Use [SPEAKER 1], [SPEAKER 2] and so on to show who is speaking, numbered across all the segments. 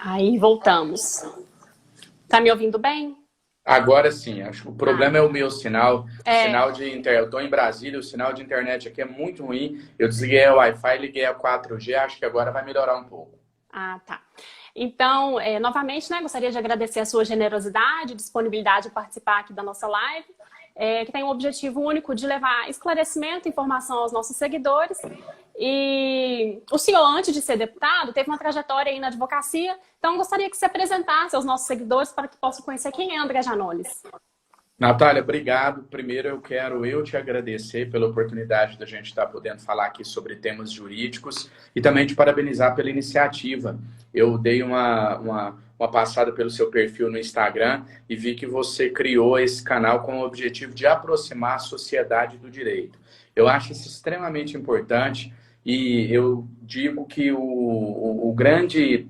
[SPEAKER 1] Aí voltamos. Tá me ouvindo bem?
[SPEAKER 2] Agora sim, acho que o problema é o meu sinal. O
[SPEAKER 1] É.
[SPEAKER 2] sinal de internet. Eu estou em Brasília, o sinal de internet aqui é muito ruim. Eu desliguei a Wi-Fi, liguei a 4G, acho que agora vai melhorar um pouco.
[SPEAKER 1] Ah, tá. Então, novamente, né, gostaria de agradecer a sua generosidade, disponibilidade de participar aqui da nossa live, que tem o objetivo único de levar esclarecimento e informação aos nossos seguidores. E o senhor, antes de ser deputado, teve uma trajetória aí na advocacia, então gostaria que se apresentasse aos nossos seguidores para que possam conhecer quem é André Janones.
[SPEAKER 2] Natália, obrigado. Primeiro eu quero te agradecer pela oportunidade da gente estar podendo falar aqui sobre temas jurídicos e também te parabenizar pela iniciativa. Eu dei uma passada pelo seu perfil no Instagram e vi que você criou esse canal com o objetivo de aproximar a sociedade do direito. Eu acho isso extremamente importante e eu digo que o grande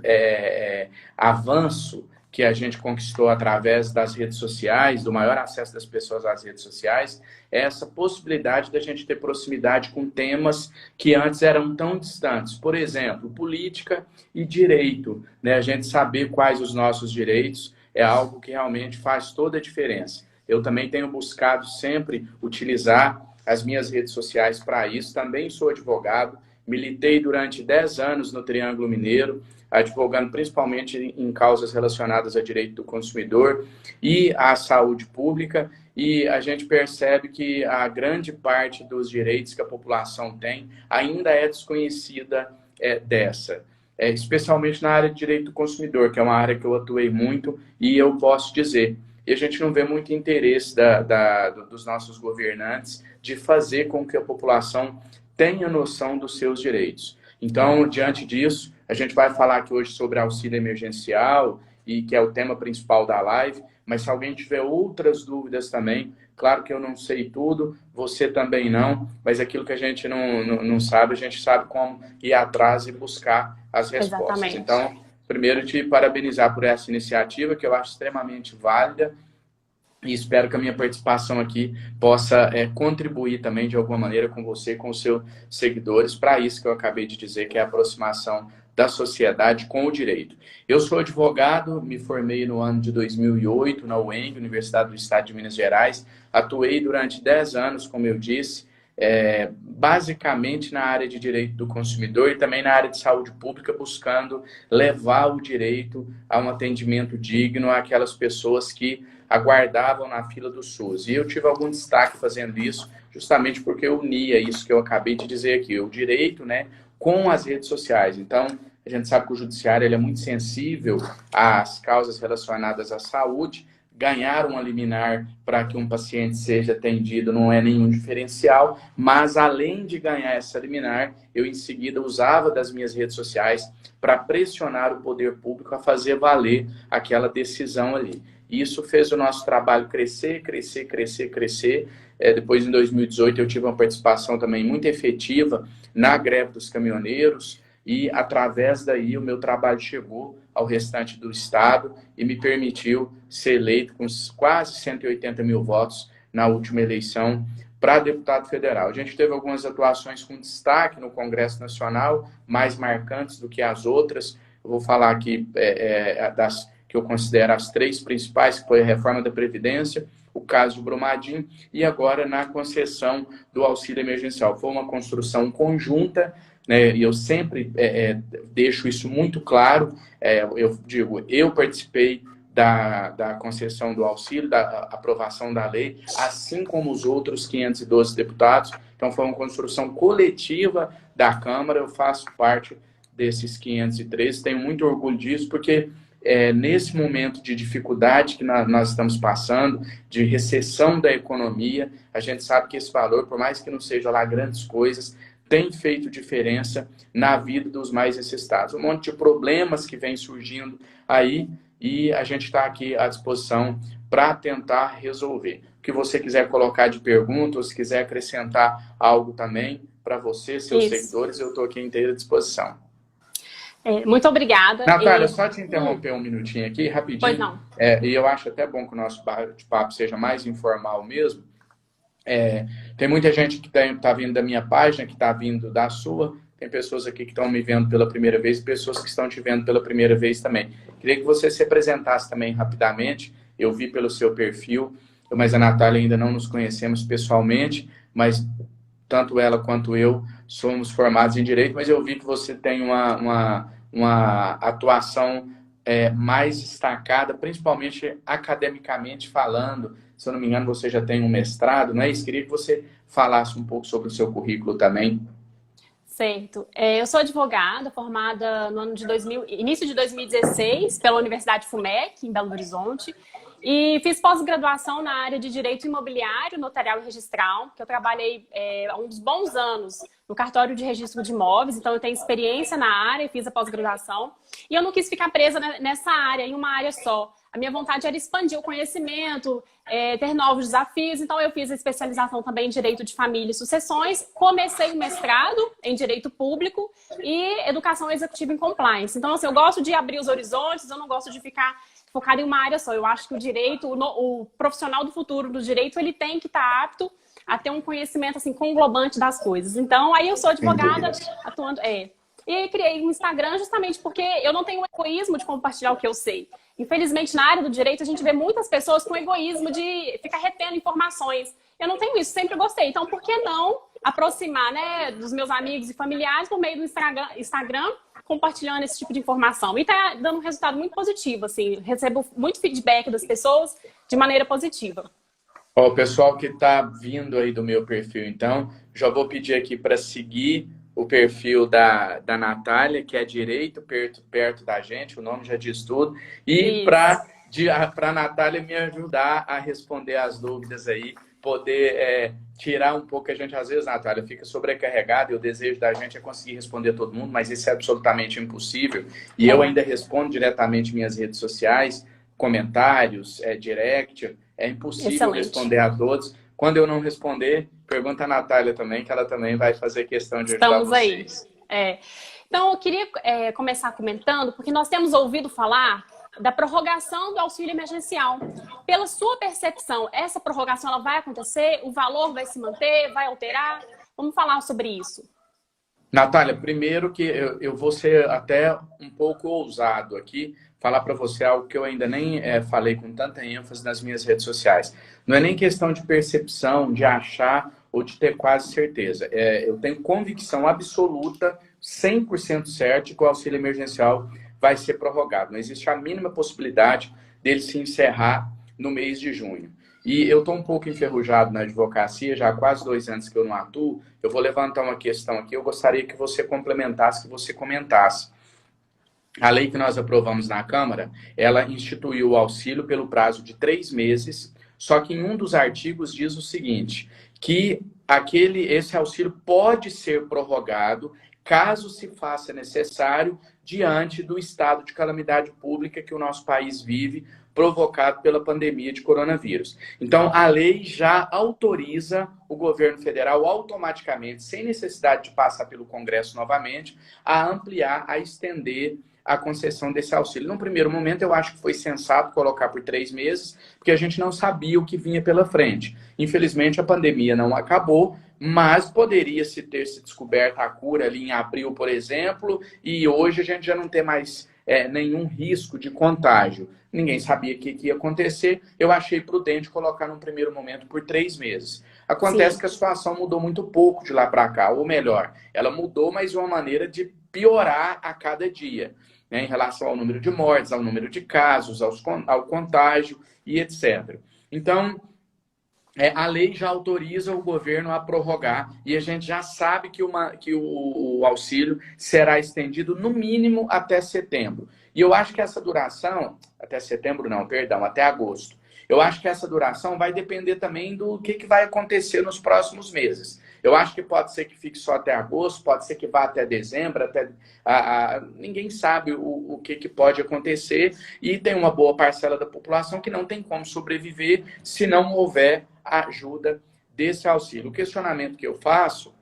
[SPEAKER 2] avanço que a gente conquistou através das redes sociais, do maior acesso das pessoas às redes sociais, é essa possibilidade da gente ter proximidade com temas que antes eram tão distantes. Por exemplo, política e direito, né? A gente saber quais os nossos direitos é algo que realmente faz toda a diferença. Eu também tenho buscado sempre utilizar as minhas redes sociais para isso. Também sou advogado, militei durante 10 anos no Triângulo Mineiro, advogando principalmente em causas relacionadas a direito do consumidor e à saúde pública, e a gente percebe que a grande parte dos direitos que a população tem ainda é desconhecida especialmente na área de direito do consumidor, que é uma área que eu atuei muito e eu posso dizer. E a gente não vê muito interesse dos nossos governantes de fazer com que a população tenha noção dos seus direitos. Então, diante disso, a gente vai falar aqui hoje sobre auxílio emergencial, e que é o tema principal da live, mas se alguém tiver outras dúvidas também, claro que eu não sei tudo, você também não, mas aquilo que a gente não sabe, a gente sabe como ir atrás e buscar as respostas.
[SPEAKER 1] Exatamente.
[SPEAKER 2] Então, primeiro, te parabenizar por essa iniciativa, que eu acho extremamente válida, e espero que a minha participação aqui possa contribuir também de alguma maneira com você, com os seus seguidores, para isso que eu acabei de dizer, que é a aproximação da sociedade com o direito. Eu sou advogado, me formei no ano de 2008 na UENG, Universidade do Estado de Minas Gerais, atuei durante 10 anos, como eu disse, basicamente na área de direito do consumidor e também na área de saúde pública, buscando levar o direito a um atendimento digno àquelas pessoas que aguardavam na fila do SUS. E eu tive algum destaque fazendo isso, justamente porque eu unia isso que eu acabei de dizer aqui, o direito, né, com as redes sociais. Então, a gente sabe que o judiciário ele é muito sensível às causas relacionadas à saúde. Ganhar uma liminar para que um paciente seja atendido não é nenhum diferencial, mas além de ganhar essa liminar, eu em seguida usava das minhas redes sociais para pressionar o poder público a fazer valer aquela decisão ali. Isso fez o nosso trabalho crescer, crescer, crescer, crescer. Depois, em 2018, eu tive uma participação também muito efetiva na greve dos caminhoneiros e, através daí, o meu trabalho chegou ao restante do Estado e me permitiu ser eleito com quase 180 mil votos na última eleição para deputado federal. A gente teve algumas atuações com destaque no Congresso Nacional, mais marcantes do que as outras. Eu vou falar aqui das que eu considero as três principais, que foi a reforma da Previdência, o caso de Brumadinho e agora na concessão do auxílio emergencial. Foi uma construção conjunta, né, e eu sempre deixo isso muito claro. Eu digo, eu participei da concessão do auxílio, da aprovação da lei, assim como os outros 512 deputados. Então, foi uma construção coletiva da Câmara. Eu faço parte desses 513, tenho muito orgulho disso, porque nesse momento de dificuldade que nós estamos passando, de recessão da economia, a gente sabe que esse valor, por mais que não seja lá grandes coisas, tem feito diferença na vida dos mais necessitados. Um monte de problemas que vem surgindo aí e a gente está aqui à disposição para tentar resolver. O que você quiser colocar de pergunta, ou se quiser acrescentar algo também para você, seus seguidores, eu estou aqui à inteira disposição.
[SPEAKER 1] Muito obrigada.
[SPEAKER 2] Natália, só te interromper um minutinho aqui, rapidinho.
[SPEAKER 1] Pois não.
[SPEAKER 2] E eu acho até bom que o nosso bate-papo seja mais informal mesmo. Tem muita gente que está vindo da minha página, que está vindo da sua, Tem pessoas aqui que estão me vendo pela primeira vez e pessoas que estão te vendo pela primeira vez também. Queria que você se apresentasse também rapidamente. Eu vi pelo seu perfil, mas a Natália ainda não nos conhecemos pessoalmente, mas tanto ela quanto eu somos formados em Direito, mas eu vi que você tem uma atuação mais destacada, principalmente academicamente falando. Se eu não me engano, você já tem um mestrado, não é isso? Queria que você falasse um pouco sobre o seu currículo também.
[SPEAKER 1] Certo. Eu sou advogada, formada no ano de início de 2016 pela Universidade FUMEC, em Belo Horizonte, e fiz pós-graduação na área de Direito Imobiliário, Notarial e Registral, que eu trabalhei há uns bons anos no cartório de registro de imóveis, então eu tenho experiência na área e fiz a pós-graduação. E eu não quis ficar presa nessa área, em uma área só. A minha vontade era expandir o conhecimento, ter novos desafios. Então, eu fiz a especialização também em Direito de Família e Sucessões. Comecei o mestrado em Direito Público e Educação Executiva em Compliance. Então, assim, eu gosto de abrir os horizontes, eu não gosto de ficar focado em uma área só. Eu acho que o direito, o profissional do futuro do direito, ele tem que estar apto a ter um conhecimento, assim, conglobante das coisas. Então, aí eu sou advogada, atuando... E aí criei um Instagram justamente porque eu não tenho o egoísmo de compartilhar o que eu sei. Infelizmente, na área do direito, a gente vê muitas pessoas com egoísmo de ficar retendo informações. Eu não tenho isso, sempre gostei. Então, por que não aproximar, né, dos meus amigos e familiares por meio do Instagram, compartilhando esse tipo de informação? E tá dando um resultado muito positivo, assim. Recebo muito feedback das pessoas de maneira positiva.
[SPEAKER 2] Ó, o pessoal que está vindo aí do meu perfil, então, já vou pedir aqui para seguir o perfil da Natália, que é direito, perto da gente, o nome já diz tudo. E para a Natália me ajudar a responder as dúvidas aí, poder tirar um pouco, a gente às vezes, Natália, fica sobrecarregada e o desejo da gente é conseguir responder todo mundo, mas isso é absolutamente impossível. E eu ainda respondo diretamente minhas redes sociais, comentários, direct, é impossível responder a todos. Quando eu não responder, pergunta a Natália também, que ela também vai fazer questão de ajudar vocês.
[SPEAKER 1] Aí. Então, eu queria começar comentando, porque nós temos ouvido falar da prorrogação do auxílio emergencial. Pela sua percepção, essa prorrogação ela vai acontecer? O valor vai se manter? Vai alterar? Vamos falar sobre isso.
[SPEAKER 2] Natália, primeiro que eu vou ser até um pouco ousado aqui, falar para você algo que eu ainda nem falei com tanta ênfase nas minhas redes sociais. Não é nem questão de percepção, de achar ou de ter quase certeza. Eu tenho convicção absoluta, 100% certo, de que o auxílio emergencial vai ser prorrogado. Não existe a mínima possibilidade dele se encerrar no mês de junho. E eu estou um pouco enferrujado na advocacia, já há quase 2 anos que eu não atuo. Eu vou levantar uma questão aqui, eu gostaria que você complementasse, que você comentasse. A lei que nós aprovamos na Câmara, ela instituiu o auxílio pelo prazo de 3 meses, só que em um dos artigos diz o seguinte, que esse auxílio pode ser prorrogado caso se faça necessário diante do estado de calamidade pública que o nosso país vive, provocado pela pandemia de coronavírus. Então, a lei já autoriza o governo federal automaticamente, sem necessidade de passar pelo Congresso novamente, a ampliar, a estender a concessão desse auxílio. Num primeiro momento, eu acho que foi sensato colocar por 3 meses, porque a gente não sabia o que vinha pela frente. Infelizmente, a pandemia não acabou, mas poderia ter se descoberto a cura ali em abril, por exemplo, e hoje a gente já não tem mais nenhum risco de contágio. Ninguém sabia o que ia acontecer. Eu achei prudente colocar num primeiro momento por 3 meses. Acontece que a situação mudou muito pouco de lá para cá, ou melhor, ela mudou, mas de uma maneira de piorar a cada dia, né, em relação ao número de mortes, ao número de casos, ao contágio e etc. Então, a lei já autoriza o governo a prorrogar e a gente já sabe que o auxílio será estendido no mínimo até setembro. E eu acho que essa duração, até setembro não, perdão, até agosto. Eu acho que essa duração vai depender também do que vai acontecer nos próximos meses. Eu acho que pode ser que fique só até agosto, pode ser que vá até dezembro, ninguém sabe o que pode acontecer. E tem uma boa parcela da população que não tem como sobreviver se não houver a ajuda desse auxílio. O questionamento que eu faço,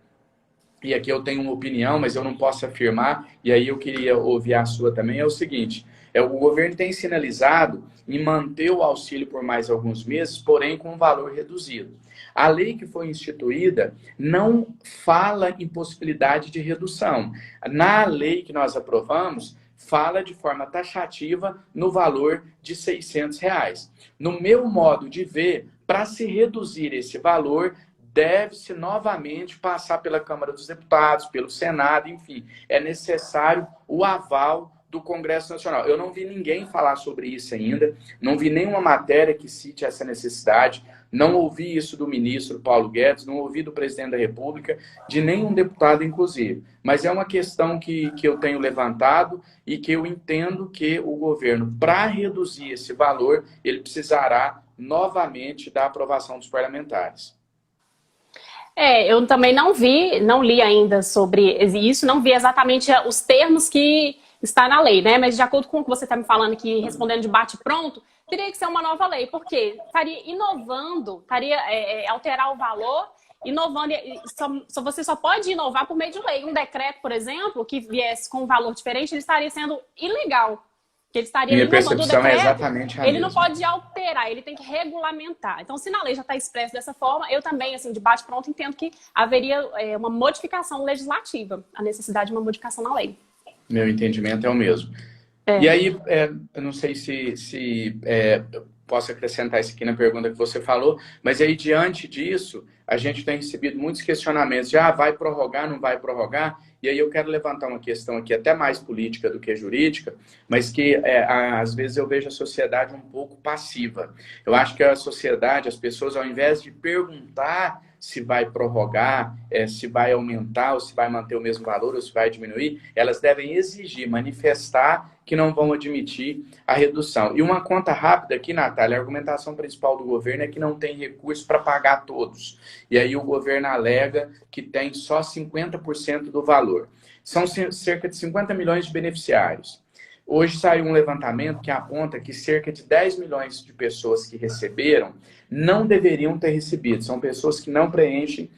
[SPEAKER 2] e aqui eu tenho uma opinião, mas eu não posso afirmar, e aí eu queria ouvir a sua também, é o seguinte: O governo tem sinalizado em manter o auxílio por mais alguns meses, porém com um valor reduzido. A lei que foi instituída não fala em possibilidade de redução. Na lei que nós aprovamos, fala de forma taxativa no valor de R$ 600. No meu modo de ver, para se reduzir esse valor, deve-se novamente passar pela Câmara dos Deputados, pelo Senado, enfim. É necessário o aval do Congresso Nacional. Eu não vi ninguém falar sobre isso ainda, não vi nenhuma matéria que cite essa necessidade, não ouvi isso do ministro Paulo Guedes, não ouvi do presidente da República, de nenhum deputado, inclusive. Mas é uma questão que eu tenho levantado e que eu entendo que o governo, para reduzir esse valor, ele precisará novamente da aprovação dos parlamentares.
[SPEAKER 1] Eu também não li ainda sobre isso, não vi exatamente os termos que está na lei, né? Mas de acordo com o que você está me falando aqui, respondendo de bate-pronto, teria que ser uma nova lei, porque estaria inovando, alterar o valor, inovando, você só pode inovar por meio de lei. Um decreto, por exemplo, que viesse com um valor diferente, ele estaria sendo ilegal. Ele estaria
[SPEAKER 2] Minha
[SPEAKER 1] inovando o
[SPEAKER 2] percepção
[SPEAKER 1] decreto,
[SPEAKER 2] é exatamente a
[SPEAKER 1] ele
[SPEAKER 2] mesma.
[SPEAKER 1] não pode alterar, ele tem que regulamentar. Então, se na lei já está expresso dessa forma, eu também, assim, de bate-pronto, entendo que haveria uma modificação legislativa, a necessidade de uma modificação na lei.
[SPEAKER 2] Meu entendimento é o mesmo. E aí, eu não sei se eu posso acrescentar isso aqui na pergunta que você falou, mas aí, diante disso, a gente tem recebido muitos questionamentos de vai prorrogar, não vai prorrogar? E aí eu quero levantar uma questão aqui até mais política do que jurídica, mas que às vezes eu vejo a sociedade um pouco passiva. Eu acho que a sociedade, as pessoas, ao invés de perguntar se vai prorrogar, se vai aumentar, ou se vai manter o mesmo valor, ou se vai diminuir, elas devem exigir, manifestar que não vão admitir a redução. E uma conta rápida aqui, Natália, a argumentação principal do governo é que não tem recurso para pagar todos. E aí o governo alega que tem só 50% do valor. São cerca de 50 milhões de beneficiários. Hoje saiu um levantamento que aponta que cerca de 10 milhões de pessoas que receberam não deveriam ter recebido. São pessoas que não preenchem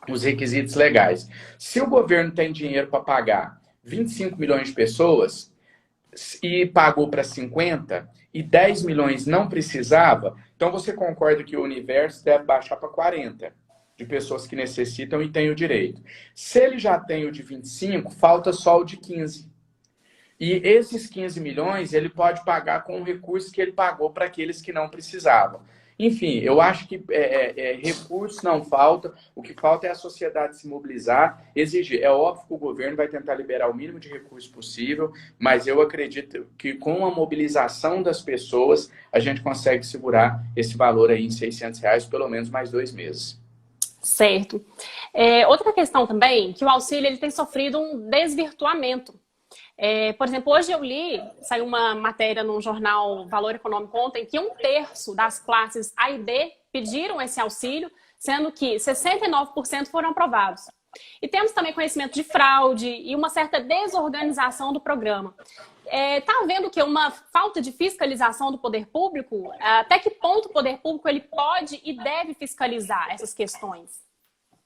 [SPEAKER 2] os requisitos legais. Se o governo tem dinheiro para pagar 25 milhões de pessoas e pagou para 50 e 10 milhões não precisava, então você concorda que o universo deve baixar para 40 de pessoas que necessitam e têm o direito. Se ele já tem o de 25, falta só o de 15. E esses 15 milhões ele pode pagar com o recurso que ele pagou para aqueles que não precisavam. Enfim, eu acho que recurso não falta, o que falta é a sociedade se mobilizar, exigir. É óbvio que o governo vai tentar liberar o mínimo de recurso possível, mas eu acredito que com a mobilização das pessoas, a gente consegue segurar esse valor aí em R$600, pelo menos mais 2 meses.
[SPEAKER 1] Certo. Outra questão também, que o auxílio ele tem sofrido um desvirtuamento. Por exemplo, hoje eu saiu uma matéria no jornal Valor Econômico ontem, que 1/3 das classes A e B pediram esse auxílio, sendo que 69% foram aprovados. E temos também conhecimento de fraude e uma certa desorganização do programa. Está havendo que uma falta de fiscalização do poder público? Até que ponto o poder público ele pode e deve fiscalizar essas questões?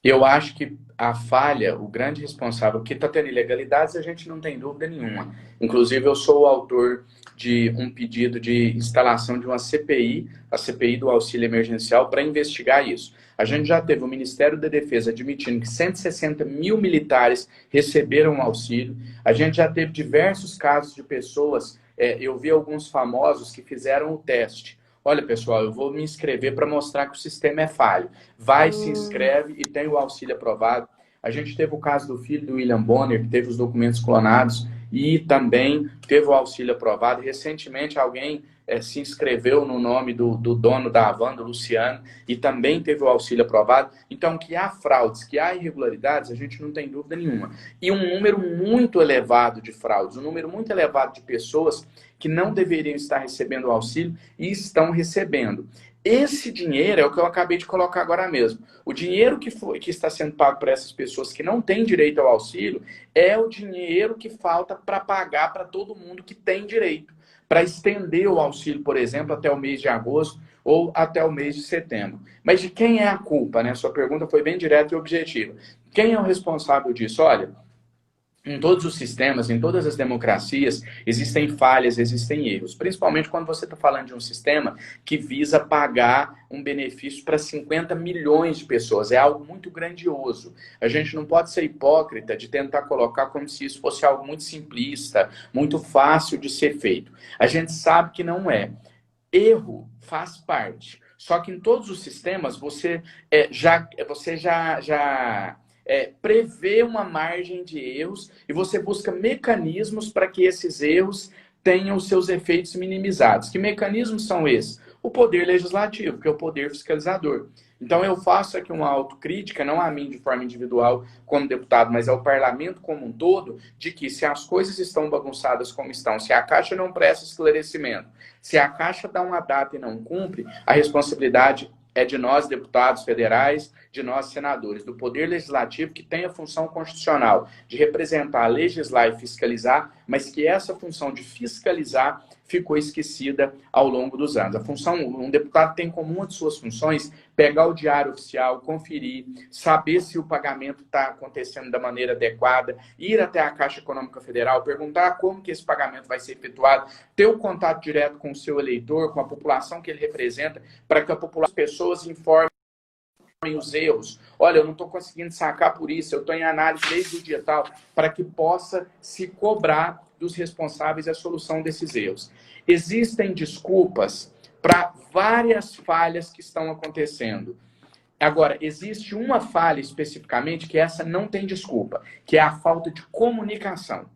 [SPEAKER 2] Eu acho que a falha, o grande responsável, que está tendo ilegalidades, a gente não tem dúvida nenhuma. Inclusive, eu sou o autor de um pedido de instalação de uma CPI, a CPI do auxílio emergencial, para investigar isso. A gente já teve o Ministério da Defesa admitindo que 160 mil militares receberam auxílio. A gente já teve diversos casos de pessoas, eu vi alguns famosos que fizeram o teste. Olha, pessoal, eu vou me inscrever para mostrar que o sistema é falho. Vai, se inscreve e tem o auxílio aprovado. A gente teve o caso do filho do William Bonner, que teve os documentos clonados e também teve o auxílio aprovado. Recentemente, alguém se inscreveu no nome do dono da Havan, do Luciano, e também teve o auxílio aprovado. Então, que há fraudes, que há irregularidades, a gente não tem dúvida nenhuma. E um número muito elevado de fraudes, um número muito elevado de pessoas que não deveriam estar recebendo o auxílio e estão recebendo. Esse dinheiro é o que eu acabei de colocar agora mesmo. O dinheiro que está sendo pago para essas pessoas que não têm direito ao auxílio é o dinheiro que falta para pagar para todo mundo que tem direito, para estender o auxílio, por exemplo, até o mês de agosto ou até o mês de setembro. Mas de quem é a culpa, né? Sua pergunta foi bem direta e objetiva. Quem é o responsável disso? Olha, Em todos os sistemas, em todas as democracias, existem falhas, existem erros. Principalmente quando você está falando de um sistema que visa pagar um benefício para 50 milhões de pessoas. É algo muito grandioso. A gente não pode ser hipócrita de tentar colocar como se isso fosse algo muito simplista, muito fácil de ser feito. A gente sabe que não é. Erro faz parte. Só que em todos os sistemas você já prevê uma margem de erros e você busca mecanismos para que esses erros tenham os seus efeitos minimizados. Que mecanismos são esses? O poder legislativo, que é o poder fiscalizador. Então eu faço aqui uma autocrítica, não a mim de forma individual como deputado, mas ao parlamento como um todo, de que se as coisas estão bagunçadas como estão, se a Caixa não presta esclarecimento, se a Caixa dá uma data e não cumpre, a responsabilidade é de nós, deputados federais, de nós, senadores, do Poder Legislativo, que tem a função constitucional de representar, legislar e fiscalizar, mas que essa função de fiscalizar ficou esquecida ao longo dos anos. A função, um deputado tem como uma de suas funções pegar o diário oficial, conferir, saber se o pagamento está acontecendo da maneira adequada, ir até a Caixa Econômica Federal, perguntar como que esse pagamento vai ser efetuado, ter o contato direto com o seu eleitor, com a população que ele representa, para que a população, as pessoas informem os erros. Olha, eu não estou conseguindo sacar por isso, eu estou em análise desde o dia tal, para que possa se cobrar dos responsáveis a solução desses erros. Existem desculpas para várias falhas que estão acontecendo. Agora, existe uma falha especificamente que essa não tem desculpa, que é a falta de comunicação.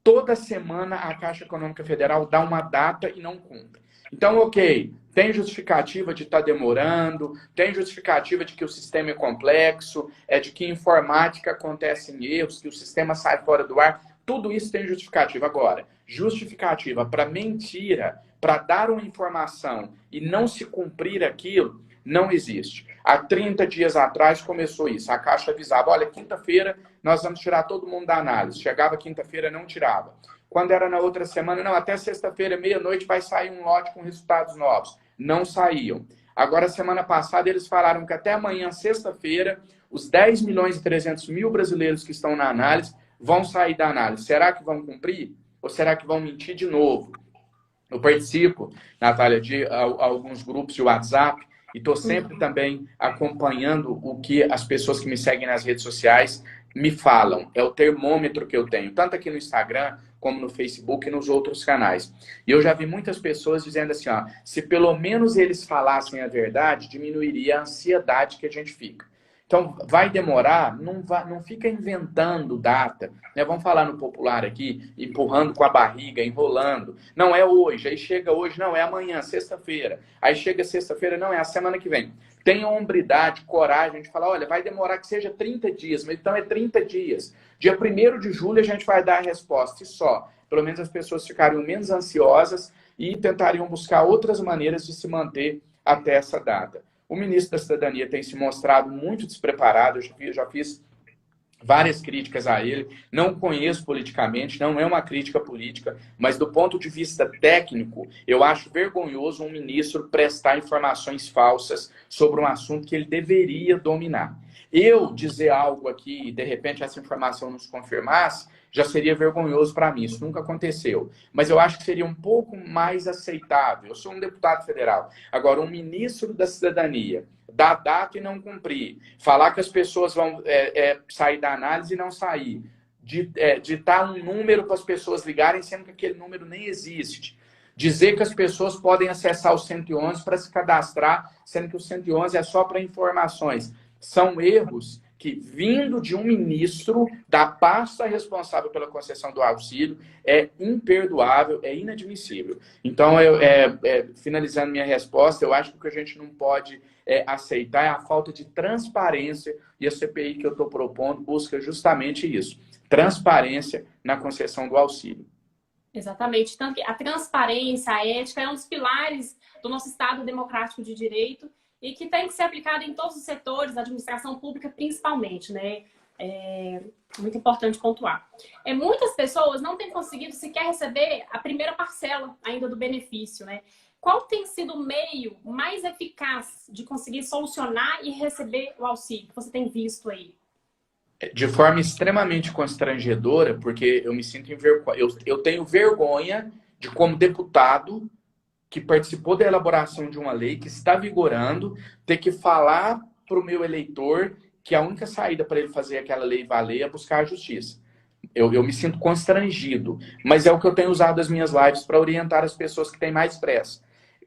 [SPEAKER 2] Toda semana a Caixa Econômica Federal dá uma data e não cumpre. Então, ok, tem justificativa de estar demorando, tem justificativa de que o sistema é complexo, de que informática acontecem erros, que o sistema sai fora do ar. Tudo isso tem justificativa. Agora, justificativa para mentira, para dar uma informação e não se cumprir aquilo, não existe. Há 30 dias atrás começou isso. A Caixa avisava, olha, quinta-feira nós vamos tirar todo mundo da análise. Chegava quinta-feira, não tirava. Quando era na outra semana, não, até sexta-feira, meia-noite, vai sair um lote com resultados novos. Não saíam. Agora, semana passada, eles falaram que até amanhã, sexta-feira, os 10 milhões e 300 mil brasileiros que estão na análise vão sair da análise. Será que vão cumprir? Ou será que vão mentir de novo? Eu participo, Natália, de alguns grupos de WhatsApp e estou sempre também acompanhando o que as pessoas que me seguem nas redes sociais me falam. É o termômetro que eu tenho, tanto aqui no Instagram, como no Facebook e nos outros canais. E eu já vi muitas pessoas dizendo assim, ó, se pelo menos eles falassem a verdade, diminuiria a ansiedade que a gente fica. Então, vai demorar, não fica inventando data, né? Vamos falar no popular aqui, empurrando com a barriga, enrolando. Não é hoje, aí chega hoje, não, é amanhã, sexta-feira. Aí chega sexta-feira, não, é a semana que vem. Tenha hombridade, coragem de falar, olha, vai demorar que seja 30 dias, mas então é 30 dias. Dia 1º de julho a gente vai dar a resposta, e só. Pelo menos as pessoas ficariam menos ansiosas e tentariam buscar outras maneiras de se manter até essa data. O ministro da Cidadania tem se mostrado muito despreparado, eu já fiz várias críticas a ele, não conheço politicamente, não é uma crítica política, mas do ponto de vista técnico, eu acho vergonhoso um ministro prestar informações falsas sobre um assunto que ele deveria dominar. Eu dizer algo aqui e de repente essa informação não se confirmasse, já seria vergonhoso para mim, isso nunca aconteceu. Mas eu acho que seria um pouco mais aceitável. Eu sou um deputado federal. Agora, um ministro da Cidadania dar data e não cumprir, falar que as pessoas vão sair da análise e não sair, ditar um número para as pessoas ligarem, sendo que aquele número nem existe. Dizer que as pessoas podem acessar o 111 para se cadastrar, sendo que o 111 é só para informações. São erros que, vindo de um ministro da pasta responsável pela concessão do auxílio, é imperdoável, é inadmissível. Então, finalizando minha resposta, eu acho que o que a gente não pode aceitar é a falta de transparência, e a CPI que eu estou propondo busca justamente isso, transparência na concessão do auxílio.
[SPEAKER 1] Exatamente. Tanto que a transparência, a ética é um dos pilares do nosso Estado democrático de direito, e que tem que ser aplicado em todos os setores, da administração pública principalmente, né? É muito importante pontuar. Muitas pessoas não têm conseguido sequer receber a primeira parcela ainda do benefício, né? Qual tem sido o meio mais eficaz de conseguir solucionar e receber o auxílio que você tem visto aí?
[SPEAKER 2] De forma extremamente constrangedora, porque eu me sinto eu tenho vergonha de, como deputado que participou da elaboração de uma lei que está vigorando, ter que falar para o meu eleitor que a única saída para ele fazer aquela lei valer é buscar a justiça. Eu me sinto constrangido, mas é o que eu tenho usado as minhas lives para orientar as pessoas que têm mais pressa.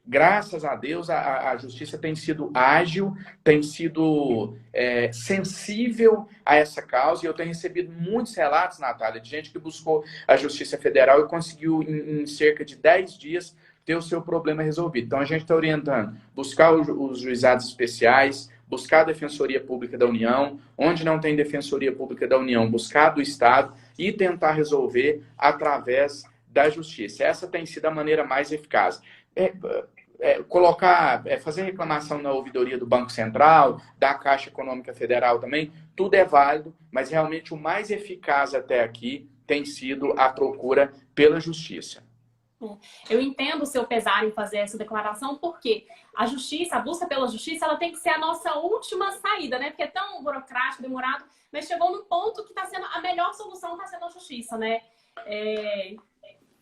[SPEAKER 2] Graças a Deus, a justiça tem sido ágil, tem sido sensível a essa causa, e eu tenho recebido muitos relatos, Natália, de gente que buscou a Justiça Federal e conseguiu, em cerca de 10 dias, ter o seu problema resolvido. Então, a gente está orientando, buscar os juizados especiais, buscar a Defensoria Pública da União, onde não tem Defensoria Pública da União, buscar do Estado e tentar resolver através da Justiça. Essa tem sido a maneira mais eficaz. Fazer reclamação na ouvidoria do Banco Central, da Caixa Econômica Federal também, tudo é válido, mas realmente o mais eficaz até aqui tem sido a procura pela justiça.
[SPEAKER 1] Eu entendo o seu pesar em fazer essa declaração, porque a justiça, a busca pela justiça, ela tem que ser a nossa última saída, né? Porque é tão burocrático, demorado, mas chegou num ponto que está sendo a melhor solução, está sendo a justiça, né?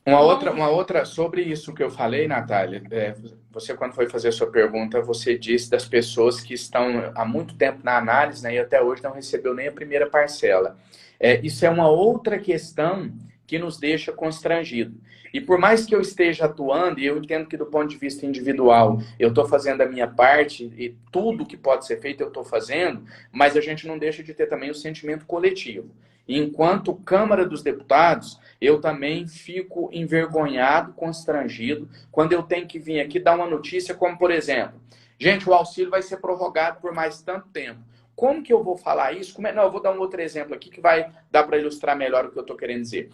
[SPEAKER 2] Uma outra sobre isso que eu falei, Natália, você quando foi fazer a sua pergunta, você disse das pessoas que estão há muito tempo na análise, né, e até hoje não recebeu nem a primeira parcela. Isso é uma outra questão que nos deixa constrangido. E por mais que eu esteja atuando, e eu entendo que do ponto de vista individual, eu estou fazendo a minha parte, e tudo que pode ser feito eu estou fazendo, mas a gente não deixa de ter também o sentimento coletivo. E enquanto Câmara dos Deputados, eu também fico envergonhado, constrangido, quando eu tenho que vir aqui dar uma notícia como, por exemplo, gente, o auxílio vai ser prorrogado por mais tanto tempo. Como que eu vou falar isso? Não, eu vou dar um outro exemplo aqui que vai dar para ilustrar melhor o que eu estou querendo dizer.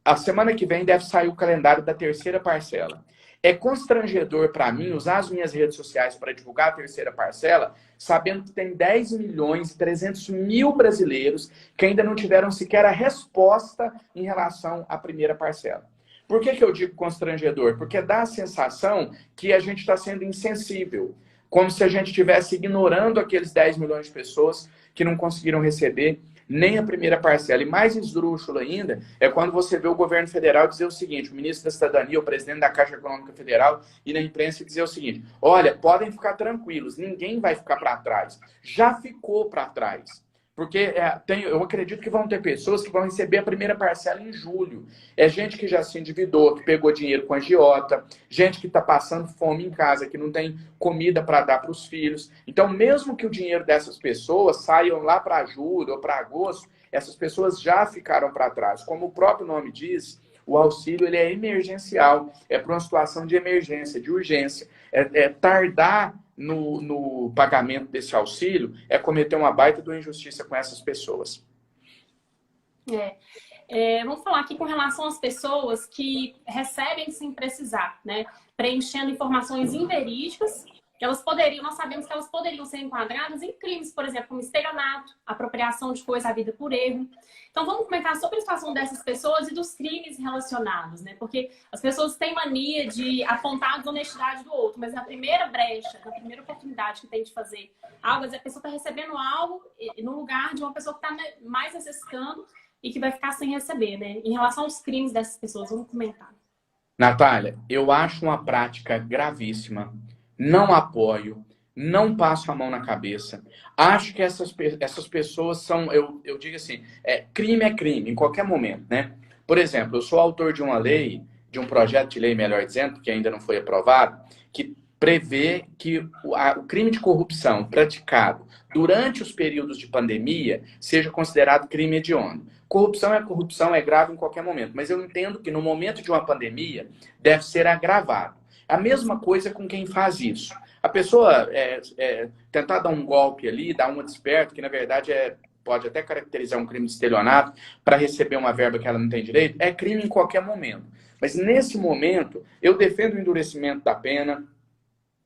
[SPEAKER 2] A semana que vem deve sair o calendário da terceira parcela. É constrangedor para mim usar as minhas redes sociais para divulgar a terceira parcela, sabendo que tem 10 milhões e 300 mil brasileiros que ainda não tiveram sequer a resposta em relação à primeira parcela. Por que eu digo constrangedor? Porque dá a sensação que a gente está sendo insensível, como se a gente estivesse ignorando aqueles 10 milhões de pessoas que não conseguiram receber nem a primeira parcela. E mais esdrúxulo ainda é quando você vê o governo federal dizer o seguinte, o ministro da Cidadania, o presidente da Caixa Econômica Federal, e na imprensa dizer o seguinte, olha, podem ficar tranquilos, ninguém vai ficar para trás. Já ficou para trás. Porque eu acredito que vão ter pessoas que vão receber a primeira parcela em julho. É gente que já se endividou, que pegou dinheiro com agiota, gente que está passando fome em casa, que não tem comida para dar para os filhos. Então, mesmo que o dinheiro dessas pessoas saiam lá para julho ou para agosto, essas pessoas já ficaram para trás. Como o próprio nome diz, o auxílio ele é emergencial, é para uma situação de emergência, de urgência. Tardar no pagamento desse auxílio é cometer uma baita de uma injustiça com essas pessoas.
[SPEAKER 1] Vamos falar aqui com relação às pessoas que recebem sem precisar, né? Preenchendo informações inverídicas, que nós sabemos que elas poderiam ser enquadradas em crimes, por exemplo, como estelionato, apropriação de coisa havida por erro. Então vamos comentar sobre a situação dessas pessoas e dos crimes relacionados, né? Porque as pessoas têm mania de apontar a desonestidade do outro, mas na primeira brecha, na primeira oportunidade que tem de fazer algo, a pessoa está recebendo algo no lugar de uma pessoa que está mais necessitando e que vai ficar sem receber, né? Em relação aos crimes dessas pessoas, vamos comentar.
[SPEAKER 2] Natália, eu acho uma prática gravíssima. Não apoio, não passo a mão na cabeça. Acho que essas pessoas são, eu digo assim, crime é crime, em qualquer momento, né? Por exemplo, eu sou autor de uma lei, de um projeto de lei, melhor dizendo, que ainda não foi aprovado, que prevê que o crime de corrupção praticado durante os períodos de pandemia seja considerado crime hediondo. Corrupção é grave em qualquer momento, mas eu entendo que no momento de uma pandemia deve ser agravado. A mesma coisa com quem faz isso. A pessoa tentar dar um golpe ali, dar uma desperto, que na verdade pode até caracterizar um crime de estelionato para receber uma verba que ela não tem direito, é crime em qualquer momento. Mas nesse momento, eu defendo o endurecimento da pena,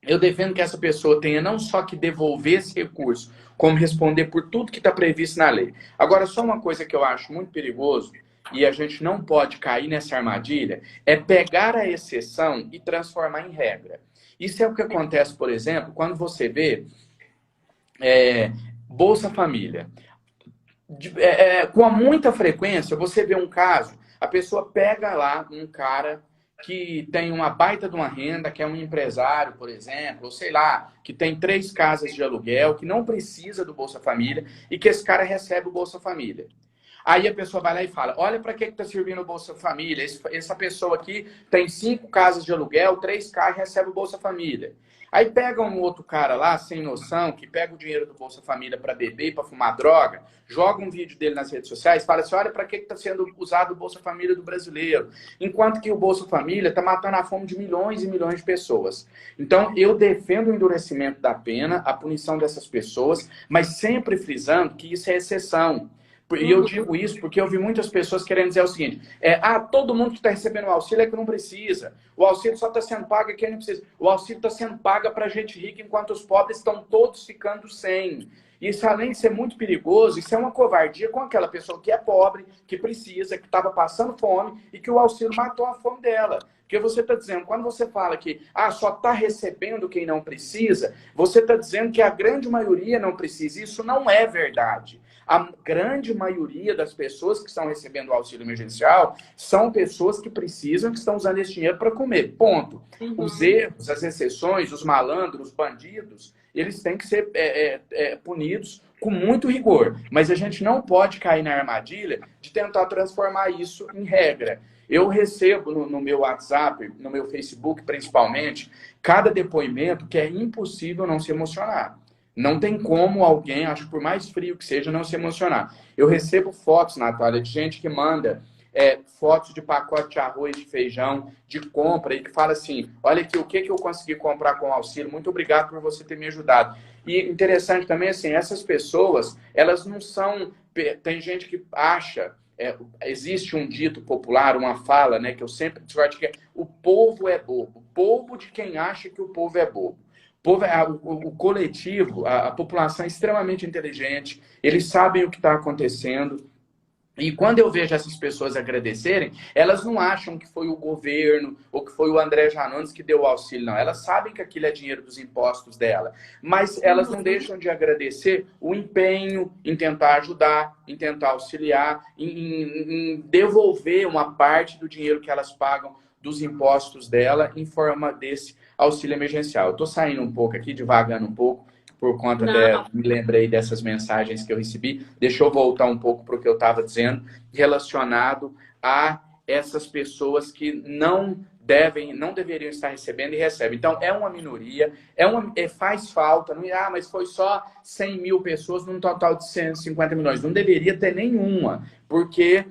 [SPEAKER 2] eu defendo que essa pessoa tenha não só que devolver esse recurso, como responder por tudo que está previsto na lei. Agora, só uma coisa que eu acho muito perigoso, e a gente não pode cair nessa armadilha, é pegar a exceção e transformar em regra. Isso é o que acontece, por exemplo, quando você vê Bolsa Família. Com muita frequência, você vê um caso, a pessoa pega lá um cara que tem uma baita de uma renda, que é um empresário, por exemplo, ou sei lá, que tem 3 casas de aluguel, que não precisa do Bolsa Família e que esse cara recebe o Bolsa Família. Aí a pessoa vai lá e fala, olha para que está servindo o Bolsa Família. Essa pessoa aqui tem 5 casas de aluguel, 3 carros e recebe o Bolsa Família. Aí pega um outro cara lá, sem noção, que pega o dinheiro do Bolsa Família para beber e para fumar droga, joga um vídeo dele nas redes sociais, fala assim, olha para que está sendo usado o Bolsa Família do brasileiro. Enquanto que o Bolsa Família está matando a fome de milhões e milhões de pessoas. Então, eu defendo o endurecimento da pena, a punição dessas pessoas, mas sempre frisando que isso é exceção. E eu digo isso porque eu vi muitas pessoas querendo dizer o seguinte, todo mundo que está recebendo o auxílio é que não precisa. O auxílio só está sendo pago a quem não precisa. O auxílio está sendo pago para gente rica, enquanto os pobres estão todos ficando sem. Isso, além de ser muito perigoso, isso é uma covardia com aquela pessoa que é pobre, que precisa, que estava passando fome e que o auxílio matou a fome dela. Porque você está dizendo, quando você fala que só está recebendo quem não precisa, você está dizendo que a grande maioria não precisa. Isso não é verdade. A grande maioria das pessoas que estão recebendo o auxílio emergencial são pessoas que precisam, que estão usando esse dinheiro para comer. Ponto. Os erros, as exceções, os malandros, os bandidos, eles têm que ser punidos com muito rigor. Mas a gente não pode cair na armadilha de tentar transformar isso em regra. Eu recebo no meu WhatsApp, no meu Facebook principalmente, cada depoimento que é impossível não se emocionar. Não tem como alguém, acho que por mais frio que seja, não se emocionar. Eu recebo fotos, Natália, de gente que manda fotos de pacote de arroz, de feijão, de compra, e que fala assim, olha aqui, o que eu consegui comprar com o auxílio, muito obrigado por você ter me ajudado. E interessante também, assim, essas pessoas, elas não são... Tem gente que acha... existe um dito popular, uma fala, né, que eu sempre discordo, que é o povo é bobo. Bobo de quem acha que o povo é bobo. O coletivo, a população é extremamente inteligente, eles sabem o que está acontecendo. E quando eu vejo essas pessoas agradecerem, elas não acham que foi o governo ou que foi o André Janones que deu o auxílio, não. Elas sabem que aquilo é dinheiro dos impostos dela. Mas elas não deixam de agradecer o empenho em tentar ajudar, em tentar auxiliar, em devolver uma parte do dinheiro que elas pagam dos impostos dela em forma desse auxílio emergencial. Eu estou saindo um pouco aqui, devagando um pouco, por conta me lembrei dessas mensagens que eu recebi. Deixa eu voltar um pouco para o que eu estava dizendo, relacionado a essas pessoas que não deveriam estar recebendo e recebem. Então, é uma minoria, faz falta, não, mas foi só 100 mil pessoas num total de 150 milhões. Não deveria ter nenhuma, porque